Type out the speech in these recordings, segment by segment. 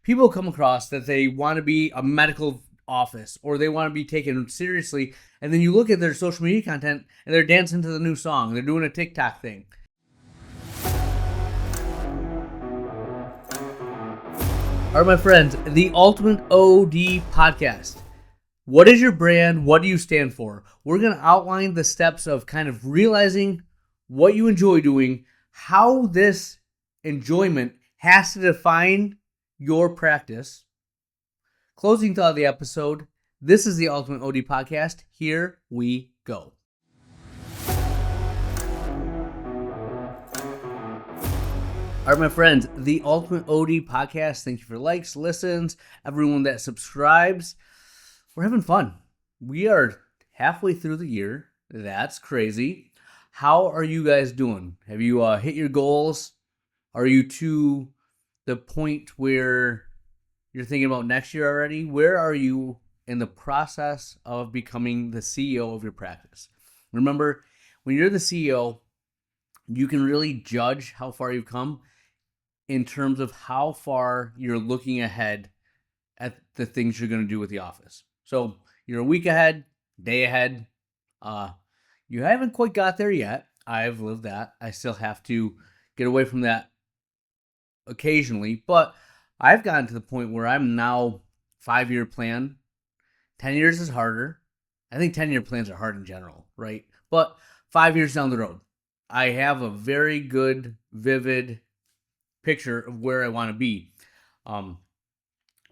people come across that they want to be a medical office or they want to be taken seriously, and then you look at their social media content and they're dancing to the new song, they're doing a TikTok thing. All right, my friends, the Ultimate OD Podcast. What is your brand? What do you stand for? We're going to outline the steps of kind of realizing what you enjoy doing, how this enjoyment has to define your practice. Closing thought of the episode. This is the Ultimate OD Podcast. Here we go. All right, my friends, the Ultimate OD Podcast. Thank you for likes, listens, everyone that subscribes. We're having fun. We are halfway through the year. That's crazy. How are you guys doing? Have you hit your goals? Are you to the point where you're thinking about next year already? Where are you in the process of becoming the CEO of your practice? Remember, when you're the CEO, you can really judge how far you've come in terms of how far you're looking ahead at the things you're going to do with the office. So you're a week ahead, day ahead. You haven't quite got there yet. I've lived that. I still have to get away from that occasionally, but I've gotten to the point where I'm now 5-year plan. 10 years is harder. I think 10-year plans are hard in general, right? But 5 years down the road, I have a very good, vivid picture of where I want to be. And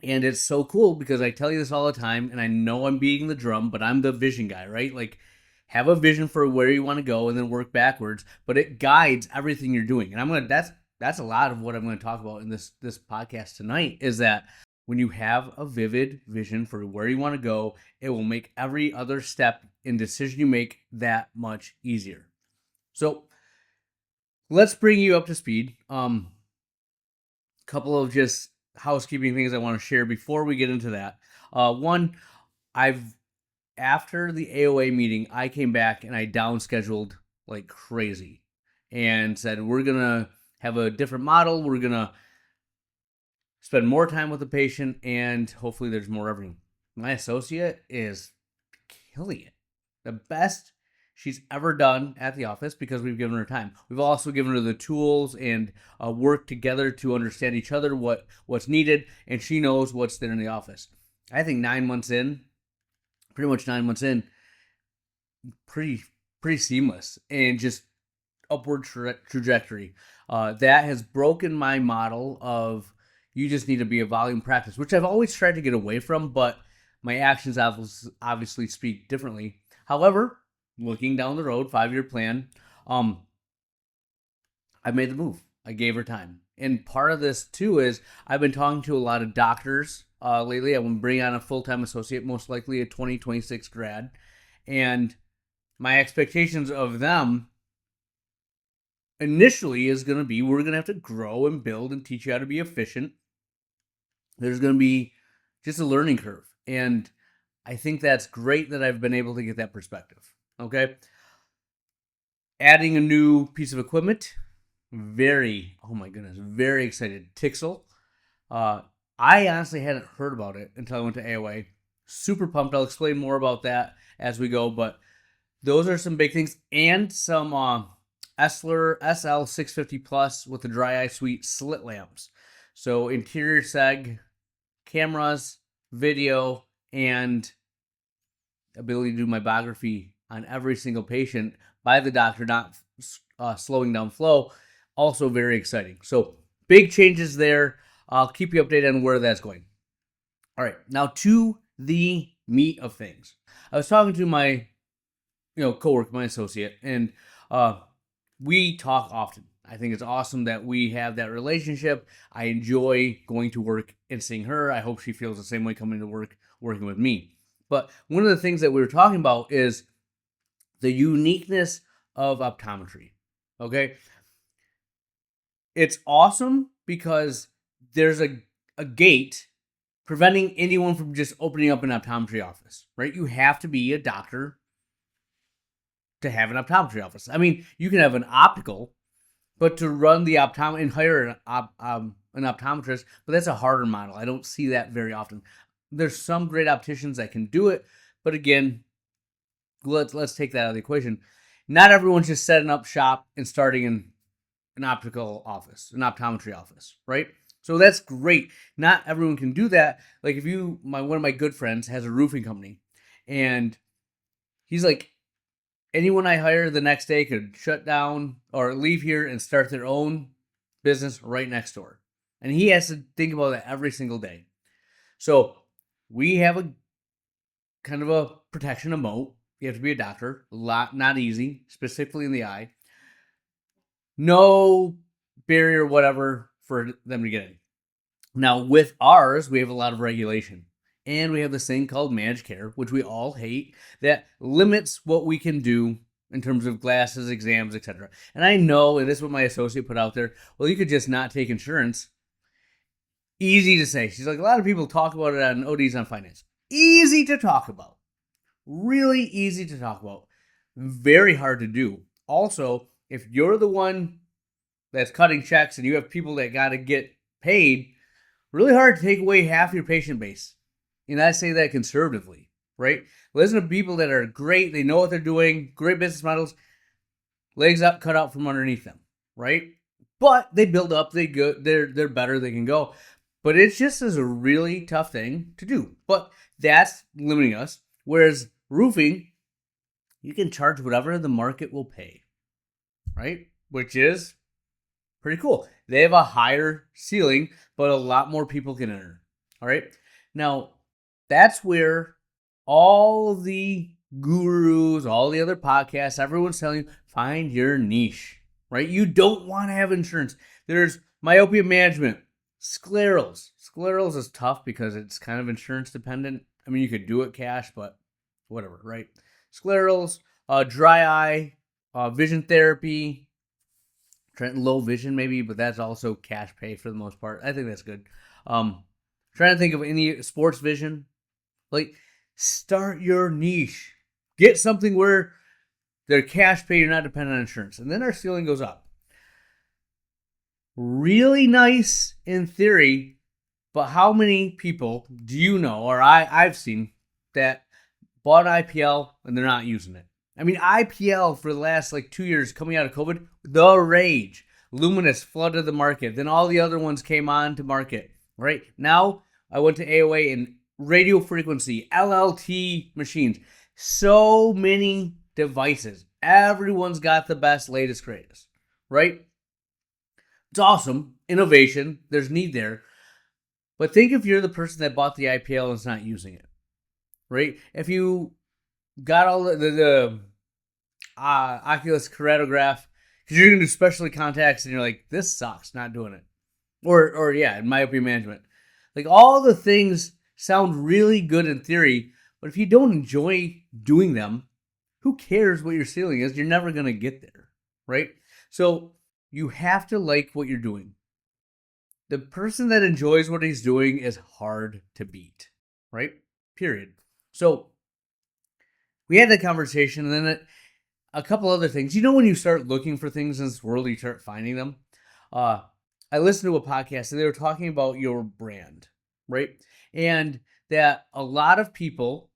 it's so cool because I tell you this all the time, and I know I'm beating the drum, but I'm the vision guy, right? Like, have a vision for where you want to go and then work backwards, but it guides everything you're doing. And that's a lot of what I'm going to talk about in this podcast tonight, is that when you have a vivid vision for where you want to go, it will make every other step in decision you make that much easier. So let's bring you up to speed. Couple of just housekeeping things I want to share before we get into that. One, after the AOA meeting, I came back and I downscheduled like crazy and said, we're going to have a different model. We're going to spend more time with the patient, and hopefully there's more revenue. My associate is killing it. The best she's ever done at the office because we've given her time. We've also given her the tools and work together to understand each other, what's needed, and she knows what's there in the office. I think 9 months in, pretty much 9 months in, pretty seamless and just upward trajectory. That has broken my model of you just need to be a volume practice, which I've always tried to get away from, but my actions obviously speak differently. However, looking down the road, 5-year plan, I made the move. I gave her time. And part of this, too, is I've been talking to a lot of doctors lately. I'm going to bring on a full-time associate, most likely a 2026 grad. And my expectations of them initially is going to be we're going to have to grow and build and teach you how to be efficient. There's going to be just a learning curve. And I think that's great that I've been able to get that perspective. Okay. Adding a new piece of equipment. Very excited. Tixel. I honestly hadn't heard about it until I went to AOA. Super pumped. I'll explain more about that as we go, but those are some big things. And some Esler SL650 Plus with the dry eye suite slit lamps. So interior seg, cameras, video, and ability to do myography on every single patient by the doctor, not slowing down flow. Also very exciting. So big changes there. I'll keep you updated on where that's going. All right, now to the meat of things. I was talking to my coworker, my associate, and we talk often. I think it's awesome that we have that relationship. I enjoy going to work and seeing her. I hope she feels the same way coming to work, working with me. But one of the things that we were talking about is the uniqueness of optometry. Okay? It's awesome because there's a gate preventing anyone from just opening up an optometry office, right? You have to be a doctor to have an optometry office. I mean, you can have an optical, but to run the optometry and hire an optometrist, but that's a harder model. I don't see that very often. There's some great opticians that can do it, but again, let's take that out of the equation. Not everyone's just setting up shop and starting in an optical office, an optometry office, right? So that's great. Not everyone can do that. Like if one of my good friends has a roofing company, and he's like, anyone I hire the next day could shut down or leave here and start their own business right next door. And he has to think about that every single day. So we have a kind of a protection, a moat. You have to be a doctor. Not easy, specifically in the eye. No barrier, whatever, for them to get in. Now, with ours, we have a lot of regulation. And we have this thing called managed care, which we all hate, that limits what we can do in terms of glasses, exams, etc. And I know, and this is what my associate put out there, well, you could just not take insurance. Easy to say. She's like, a lot of people talk about it on ODs on Finance. Easy to talk about. Really easy to talk about. Very hard to do. Also, if you're the one that's cutting checks and you have people that got to get paid, really hard to take away half your patient base. And I say that conservatively, right? Listen to people that are great. They know what they're doing. Great business models. Legs up, cut out from underneath them, right? But they build up. They're better. They can go. But it's just as a really tough thing to do. But that's limiting us. Whereas roofing, you can charge whatever the market will pay, right? Which is pretty cool. They have a higher ceiling, but a lot more people can enter. All right. Now, that's where all the gurus, all the other podcasts, everyone's telling you, find your niche, right? You don't want to have insurance. There's myopia management, sclerals. Sclerals is tough because it's kind of insurance dependent. I mean, you could do it cash, but whatever, right? Sclerals, dry eye, vision therapy, low vision maybe, but that's also cash pay for the most part. I think that's good. Trying to think of any sports vision. Like, start your niche. Get something where they're cash pay, you're not dependent on insurance. And then our ceiling goes up. Really nice in theory, but how many people do you know, or I've seen, that bought IPL and they're not using it? I mean, IPL for the last 2 years coming out of COVID, the rage. Luminous flooded the market. Then all the other ones came on to market, right? Now I went to AOA and radio frequency, LLT machines. So many devices. Everyone's got the best, latest, greatest, right? It's awesome. Innovation. There's need there. But think if you're the person that bought the IPL and is not using it, right? If you got all the Oculus keratograph, because you're going to do specialty contacts and you're like, this sucks, not doing it. Or myopia management. Like, all the things sound really good in theory, but if you don't enjoy doing them, who cares what your ceiling is? You're never going to get there, right? So you have to like what you're doing. The person that enjoys what he's doing is hard to beat, right? Period. So we had that conversation, and then a couple other things. You know, when you start looking for things in this world, you start finding them. I listened to a podcast, and they were talking about your brand, right? And that a lot of people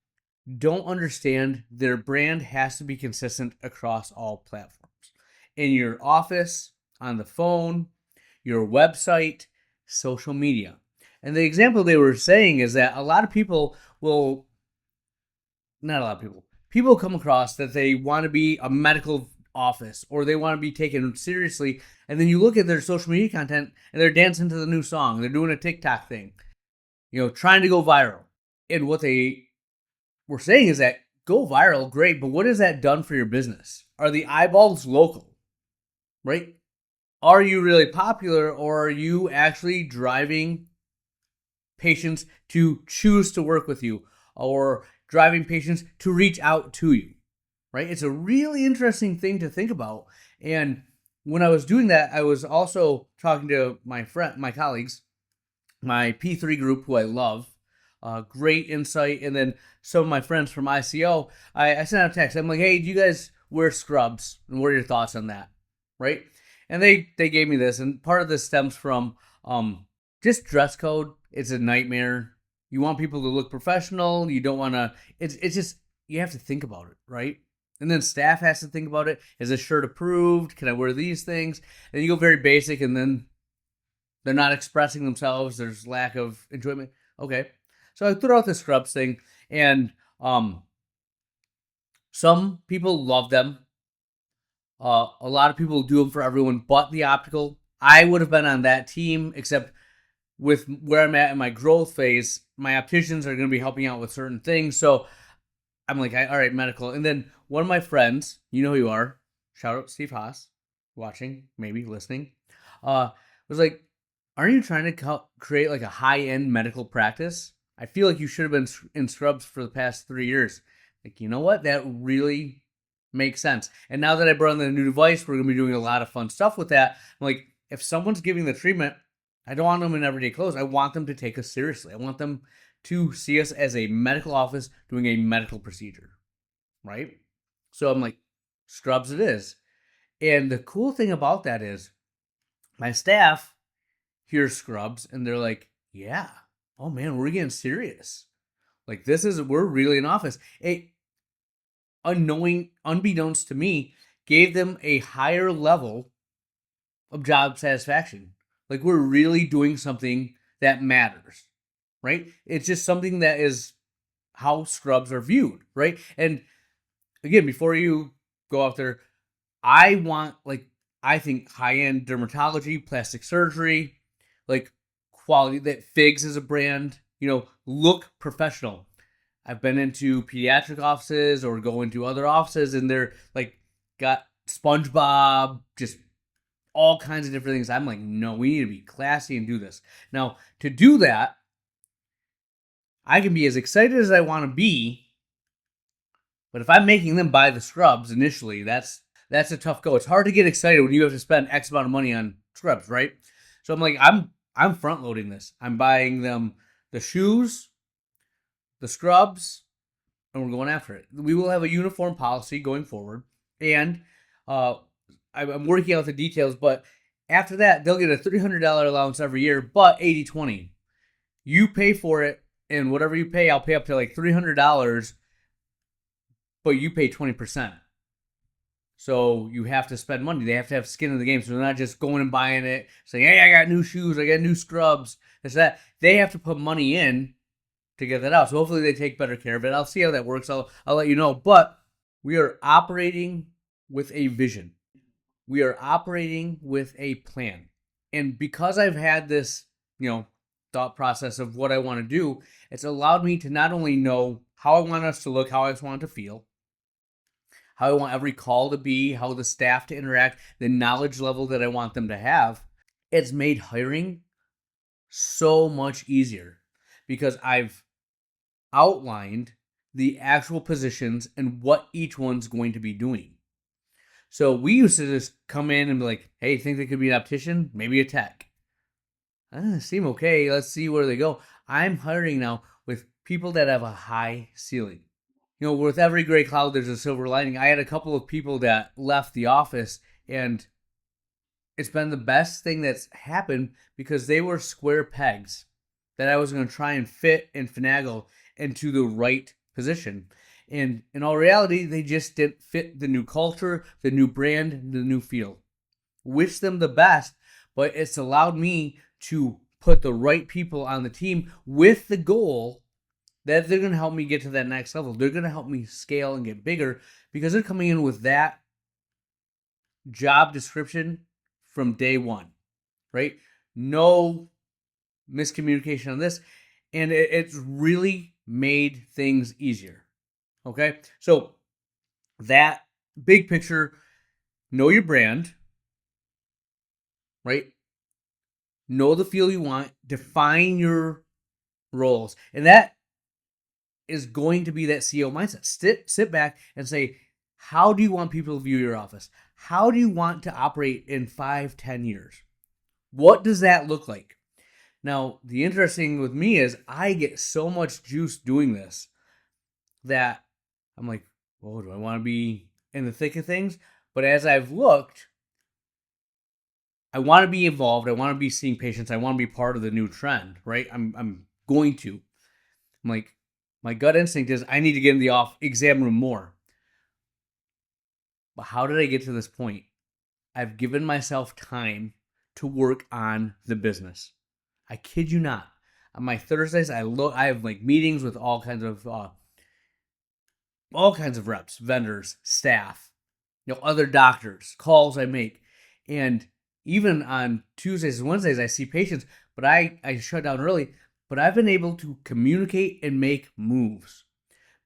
don't understand their brand has to be consistent across all platforms. In your office, on the phone, your website, social media. And the example they were saying is that a lot of people will, not a lot of people, people come across that they want to be a medical office or they want to be taken seriously. And then you look at their social media content and they're dancing to the new song. They're doing a TikTok thing, trying to go viral. And what they were saying is that go viral, great, but what has that done for your business? Are the eyeballs local, right? Are you really popular, or are you actually driving patients to choose to work with you or driving patients to reach out to you, right? It's a really interesting thing to think about. And when I was doing that, I was also talking to my colleagues, my P3 group, who I love, great insight. And then some of my friends from ICO, I sent out a text. I'm like, hey, do you guys wear scrubs? And what are your thoughts on that, right? And they gave me this. And part of this stems from just dress code. It's a nightmare. You want people to look professional. You don't want to. It's just you have to think about it, right? And then staff has to think about it. Is this shirt approved? Can I wear these things? And you go very basic, and then they're not expressing themselves. There's lack of enjoyment. Okay, so I threw out the scrubs thing, and some people love them. A lot of people do them for everyone, but the optical. I would have been on that team, except with where I'm at in my growth phase, my opticians are going to be helping out with certain things. So I'm like, all right, medical. And then one of my friends, you know who you are, shout out Steve Haas, watching, maybe listening, was like, aren't you trying to create like a high end medical practice? I feel like you should have been in scrubs for the past 3 years. Like, you know what? That really makes sense. And now that I brought in the new device, we're going to be doing a lot of fun stuff with that. I'm like, if someone's giving the treatment, I don't want them in everyday clothes. I want them to take us seriously. I want them to see us as a medical office doing a medical procedure, right? So I'm like, scrubs it is. And the cool thing about that is my staff hears scrubs and they're like, yeah, oh man, we're getting serious. Like we're really in office. It, unbeknownst to me, gave them a higher level of job satisfaction. Like we're really doing something that matters, right? It's just something that is how scrubs are viewed, right? And again, before you go out there, I think high-end dermatology, plastic surgery, like quality that Figs is a brand, look professional. I've been into pediatric offices or go into other offices and they're like got SpongeBob, just all kinds of different things. I'm like, no, we need to be classy and do this. Now, to do that, I can be as excited as I want to be, but if I'm making them buy the scrubs initially, that's a tough go. It's hard to get excited when you have to spend X amount of money on scrubs, right? So I'm like, I'm front loading this. I'm buying them the shoes, the scrubs, and we're going after it. We will have a uniform policy going forward, and I'm working out the details, but after that, they'll get a $300 allowance every year, but 80-20. You pay for it, and whatever you pay, I'll pay up to like $300, but you pay 20%. So you have to spend money. They have to have skin in the game. So they're not just going and buying it, saying, hey, I got new shoes, I got new scrubs, this, that. They have to put money in to get that out. So hopefully they take better care of it. I'll see how that works. I'll let you know. But we are operating with a vision. We are operating with a plan. And because I've had this, thought process of what I want to do, it's allowed me to not only know how I want us to look, how I want it to feel, how I want every call to be, how the staff to interact, the knowledge level that I want them to have. It's made hiring so much easier because I've outlined the actual positions and what each one's going to be doing. So we used to just come in and be like, hey, think they could be an optician? Maybe a tech. Seem okay. Let's see where they go. I'm hiring now with people that have a high ceiling. With every gray cloud, there's a silver lining. I had a couple of people that left the office, and it's been the best thing that's happened because they were square pegs that I was going to try and fit and finagle into the right position. And in all reality, they just didn't fit the new culture, the new brand, the new feel. Wish them the best, but it's allowed me to put the right people on the team with the goal that they're going to help me get to that next level. They're going to help me scale and get bigger because they're coming in with that job description from day one, right? No miscommunication on this. And it's really made things easier. Okay? So that big picture, know your brand, right? Know the feel you want, define your roles. And that is going to be that CEO mindset. Sit back and say, how do you want people to view your office? How do you want to operate in 5-10 years? What does that look like? Now, the interesting with me is I get so much juice doing this that I'm like, oh, do I want to be in the thick of things? But as I've looked, I want to be involved. I want to be seeing patients. I want to be part of the new trend, right? I'm going to. I'm like, my gut instinct is I need to get in the exam room more. But how did I get to this point? I've given myself time to work on the business. I kid you not. On my Thursdays, I have like meetings with all kinds of reps, vendors, staff, other doctors, calls I make. And even on Tuesdays and Wednesdays, I see patients, but I shut down early. But I've been able to communicate and make moves,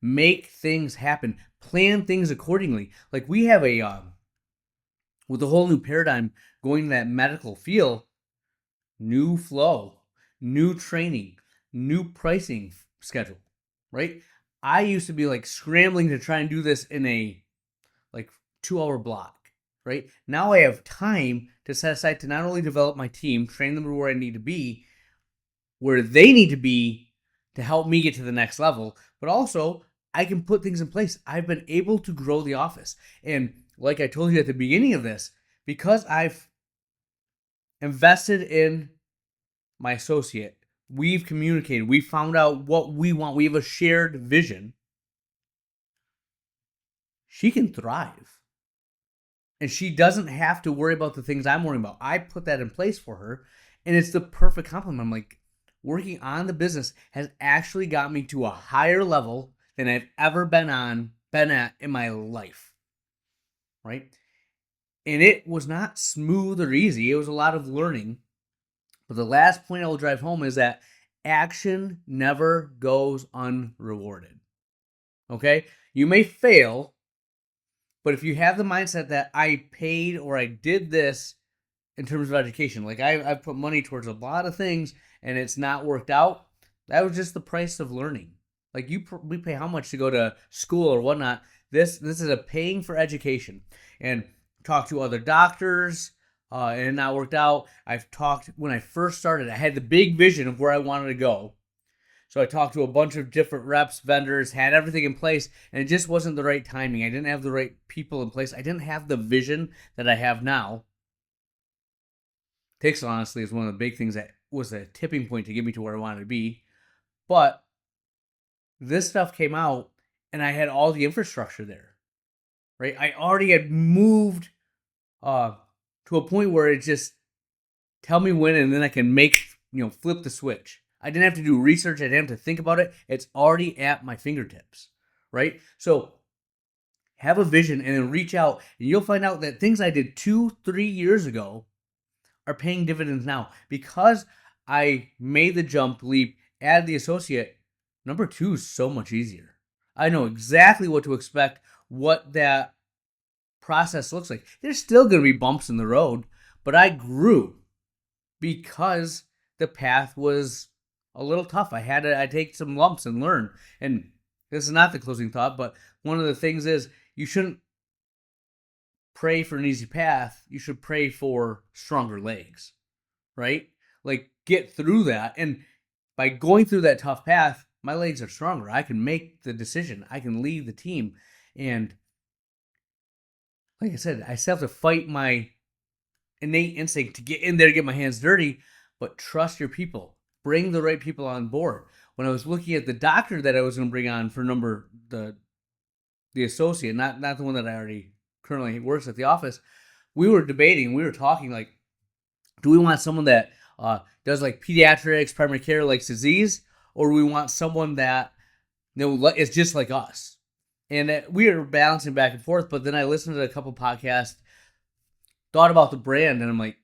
make things happen, plan things accordingly. Like we have with the whole new paradigm going to that medical field, new flow, new training, new pricing schedule, right? I used to be like scrambling to try and do this in a like 2 hour block, right? Now I have time to set aside to not only develop my team, train them to where I need to be, where they need to be to help me get to the next level, but also I can put things in place. I've been able to grow the office. And like I told you at the beginning of this, because I've invested in my associate, we've communicated, we found out what we want, we have a shared vision, she can thrive. And she doesn't have to worry about the things I'm worrying about. I put that in place for her, and it's the perfect compliment. I'm like, working on the business has actually got me to a higher level than I've ever been at in my life, right? And it was not smooth or easy. It was a lot of learning. But the last point I will drive home is that action never goes unrewarded. Okay? You may fail, but if you have the mindset that I paid or I did this in terms of education, like I've put money towards a lot of things and it's not worked out, that was just the price of learning. Like we pay how much to go to school or whatnot. This is a paying for education. And talk to other doctors, and it not worked out. I've talked, when I first started, I had the big vision of where I wanted to go. So I talked to a bunch of different reps, vendors, had everything in place, and it just wasn't the right timing. I didn't have the right people in place. I didn't have the vision that I have now. Tixel, honestly, is one of the big things that was a tipping point to get me to where I wanted to be. But this stuff came out, and I had all the infrastructure there, right? I already had moved to a point where it just tell me when, and then I can flip the switch. I didn't have to do research. I didn't have to think about it. It's already at my fingertips, right? So have a vision and then reach out, and you'll find out that things I did 2-3 years ago are paying dividends now because I made the jump leap, add the associate. Number 2 is so much easier. I know exactly what to expect, what that process looks like. There's still going to be bumps in the road, but I grew because the path was a little tough. I take some lumps and learn. And this is not the closing thought, but one of the things is you shouldn't pray for an easy path. You should pray for stronger legs, right? Like get through that. And by going through that tough path, my legs are stronger. I can make the decision. I can lead the team. And like I said, I still have to fight my innate instinct to get in there to get my hands dirty, but trust your people. Bring the right people on board. When I was looking at the doctor that I was going to bring on for the associate, not the one that I already currently works at the office, we were debating, we were talking like, do we want someone that does like pediatrics, primary care, like disease, or do we want someone that is just like us? And we were balancing back and forth, but then I listened to a couple podcasts, thought about the brand, and I'm like,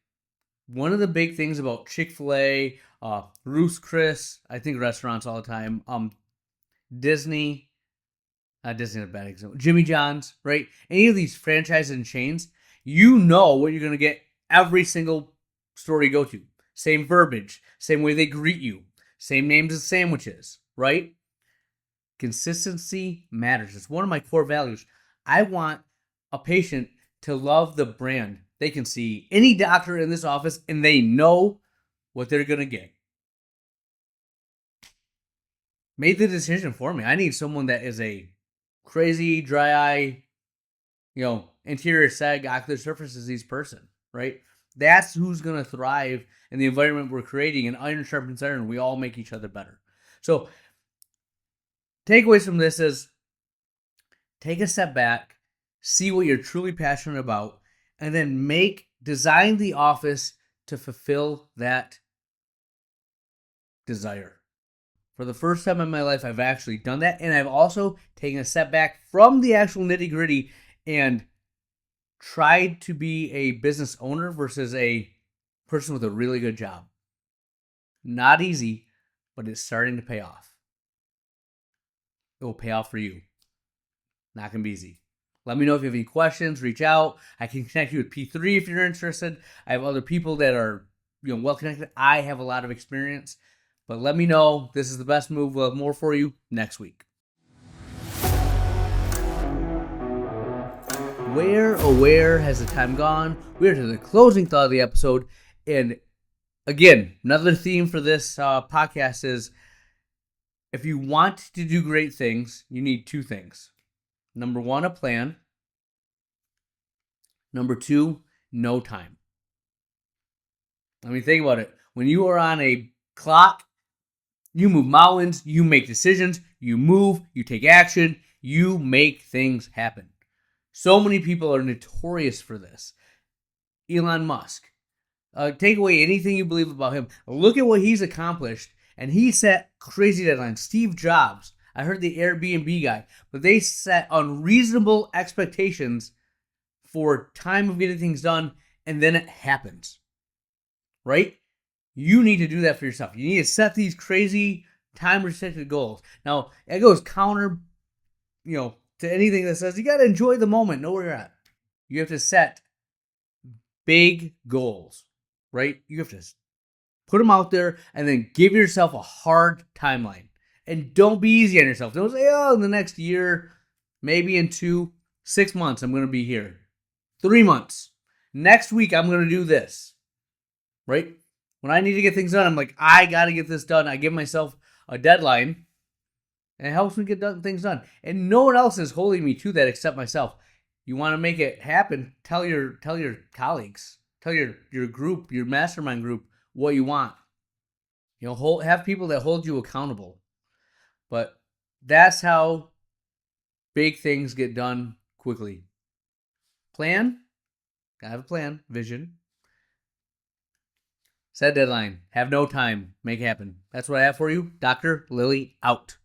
one of the big things about Chick-fil-A, Ruth's Chris, I think restaurants all the time, Disney, Disney is a bad example, Jimmy John's, right? Any of these franchises and chains, you know what you're going to get every single store you go to. Same verbiage, same way they greet you, same names as sandwiches, right? Consistency matters. It's one of my core values. I want a patient to love the brand. They can see any doctor in this office and they know what they're going to get. Made the decision for me. I need someone that is a crazy, dry eye, anterior sag ocular surface disease person, right? That's who's going to thrive in the environment we're creating. And iron sharpens iron. We all make each other better. So takeaways from this is take a step back, see what you're truly passionate about, and then design the office to fulfill that desire. For the first time in my life, I've actually done that. And I've also taken a step back from the actual nitty gritty and tried to be a business owner versus a person with a really good job. Not easy, but it's starting to pay off. It will pay off for you. Not going to be easy. Let me know if you have any questions. Reach out. I can connect you with P3 if you're interested. I have other people that are well connected. I have a lot of experience. But let me know. This is the best move. We'll have more for you next week. Where has the time gone? We are to the closing thought of the episode. And again, another theme for this podcast is if you want to do great things, you need two things. Number one, a plan. Number two, no time. I mean, think about it. When you are on a clock, you move mountains, you make decisions, you move, you take action, you make things happen. So many people are notorious for this. Elon Musk. Take away anything you believe about him. Look at what he's accomplished. And he set crazy deadlines. Steve Jobs. I heard the Airbnb guy. But they set unreasonable expectations for time of getting things done. And then it happens. Right? You need to do that for yourself. You need to set these crazy time-restricted goals. Now, it goes counter, to anything that says you got to enjoy the moment, know where you're at. You have to set big goals, right? You have to put them out there and then give yourself a hard timeline. And don't be easy on yourself. Don't say, in the next year, maybe in 6 months, I'm going to be here. 3 months. Next week, I'm going to do this, right? When I need to get things done, I'm like, I got to get this done. I give myself a deadline, and it helps me get things done. And no one else is holding me to that except myself. You want to make it happen, tell your colleagues, tell your group, your mastermind group, what you want. Have people that hold you accountable. But that's how big things get done quickly. Plan. Gotta have a plan, vision. Set a deadline. Have no time. Make it happen. That's what I have for you. Dr. Lily out.